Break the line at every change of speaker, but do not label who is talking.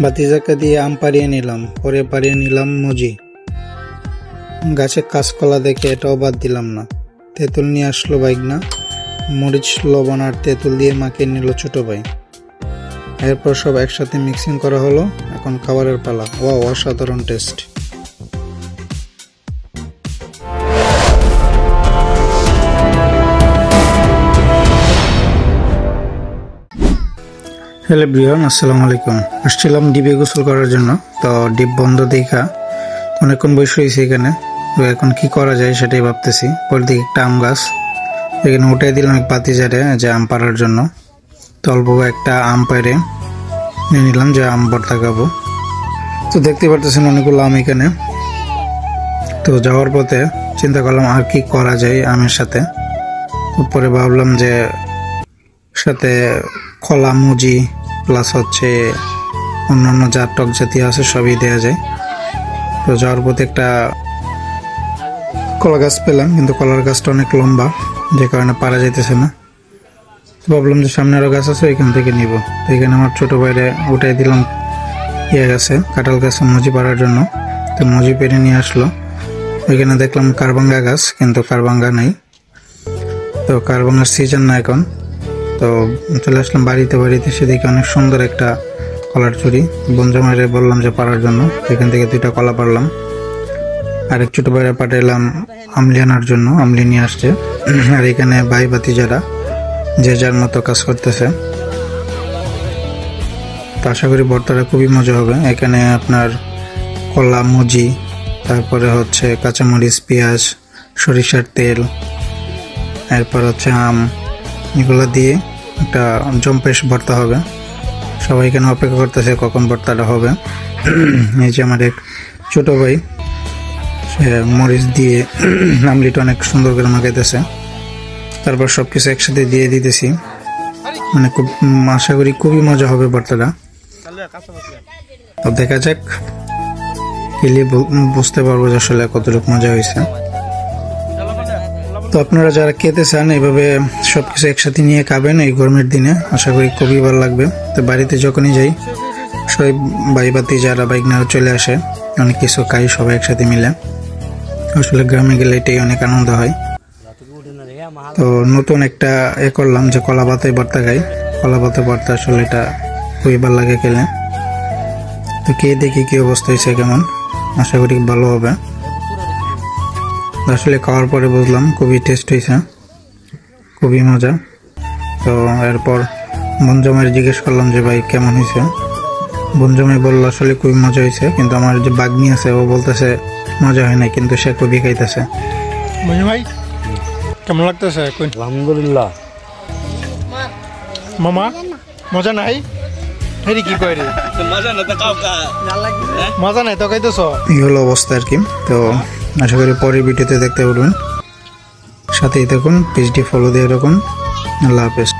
ভাতিজাকে দিয়ে আম পাড়িয়ে নিলাম, পরে পাড়িয়ে নিলাম মুজি। গাছে কাঁচকলা দেখে এটাও বাদ দিলাম না। তেঁতুল নিয়ে আসলো বাইগনা, মরিচ, লবণ আর তেঁতুল দিয়ে মাখিয়ে নিল ছোট ভাই। এরপর সব একসাথে মিক্সিং করা হলো। এখন খাবারের পালা। ওয়াও, অসাধারণ টেস্ট। হ্যালো এভরিওয়ান, আসসালামু আলাইকুম। আসছিলাম ডিপে গোসল করার জন্য, তো ডিপ বন্ধ দেখা অনেকক্ষণ বসে রয়েছি এখানে। তো এখন কি করা যায় সেটাই ভাবতেছি। পরে দিকে একটা আম গাছ, এখানে উঠাই দিলাম এক পাতিজারে যে আম পাড়ার জন্য। তো অল্প একটা আম পেড়ে নিয়ে নিলাম যে আম ভর্তা খাবো। তো দেখতে পারতেছেন অনেকগুলো আম এখানে। তো যাওয়ার পথে চিন্তা করলাম আর কি করা যায় আমের সাথে। পরে ভাবলাম যে সাথে কলা, মুজি প্লাস হচ্ছে অন্যান্য যা টক জাতীয় আছে সবই দেওয়া যায়। তো যাওয়ার পথে একটা কলা গাছ পেলাম, কিন্তু কলার গাছটা অনেক লম্বা, যে কারণে পারা যাইতেছে না। ভাবলাম যে সামনে আরো গাছ আছে, এখান থেকে নিব। তো এখানে আমার ছোট ভাইরে উঠাই দিলাম গাছে, কাঁঠাল গাছে মুজি পাড়ার জন্য। তো মুজি পেরে নিয়ে আসলো। ওইখানে দেখলাম কারবাঙ্গা গাছ, কিন্তু কারবাঙ্গা নেই। তো কারবাঙ্গার সিজন না এখন। তো চলে আসলাম বাড়িতে সেদিকে অনেক সুন্দর একটা কলার চুরি। বঞ্জমাইরে বললাম যে পাড়ার জন্য, এখান থেকে 2টা কলা পারলাম। আরেক ছোট ভাইরা পাঠাইলাম আমলি আনার জন্য, আমলি নিয়ে আসছে। আর এখানে ভাই ভাতিজারা যে যার মতো কাজ করতেছে। তো আশা করি ভর্তাটা খুবই মজা হবে। এখানে আপনার কলা, মুজি, তারপরে হচ্ছে কাঁচামরিচ, পেঁয়াজ, সরিষার তেল, এরপর হচ্ছে আম, এগুলো দিয়ে একটা জম্পেশ ভর্তা হবে। সবাই এখানে অপেক্ষা করতেছে কখন ভর্তাটা হবে। এই যে আমার এক ছোট ভাই, সে মরিচ দিয়ে আমলিটা অনেক সুন্দর করে মাখাইতেছে। তারপর সবকিছু একসাথে দিয়ে দিতেছি। মানে খুব আশা করি খুবই মজা হবে ভর্তাটা। তো দেখা যাক, খেলে বুঝতে পারবো যে আসলে কতটুকু মজা হয়েছে। তো আপনারা যারা খেতে চান এভাবে সবকিছু একসাথে নিয়ে খাবেন এই গরমের দিনে, আশা করি খুবই ভালো লাগবে। তো বাড়িতে যখনই যাই সবাই ভাই বাতি যারা বাইকনারা চলে আসে, অনেক কিছু খাই সবাই একসাথে মিলে। আসলে গ্রামে গেলে এটাই অনেক আনন্দ হয়। তো নতুন একটা করলাম যে কলা পাতায় ভর্তা খাই। কলা পাতায় ভর্তা আসলে এটা খুবই ভালো লাগে খেলে। তো খেয়ে দেখি কি অবস্থা হয়েছে, কেমন, আশা করি ভালো হবে। আসলে খাওয়ার পরে বুঝলাম খুবই টেস্ট হয়েছে, খুবই মজা। তো এরপর বঞ্জমাই জিজ্ঞেস করলাম যে ভাই কেমন হয়েছে। বঞ্জমাই বললো আসলে খুবই মজা হয়েছে, কিন্তু আমার যে বাগনি আছে ও বলতেছে মজা হয় না, কিন্তু সে খুবই খাইতেছে।
ভাই কেমন লাগতেছে?
আলহামদুলিল্লাহ।
মামা মজা নাই? কি কই রে, মজা নাই তো খাইতেছ?
এই হলো অবস্থা আর কি। তো আশা করি পরের ভিডিওতে দেখতে পারবেন। সাথেই থাকুন, পেজটি ফলো দিয়ে রাখুন। আল্লাহ হাফেজ।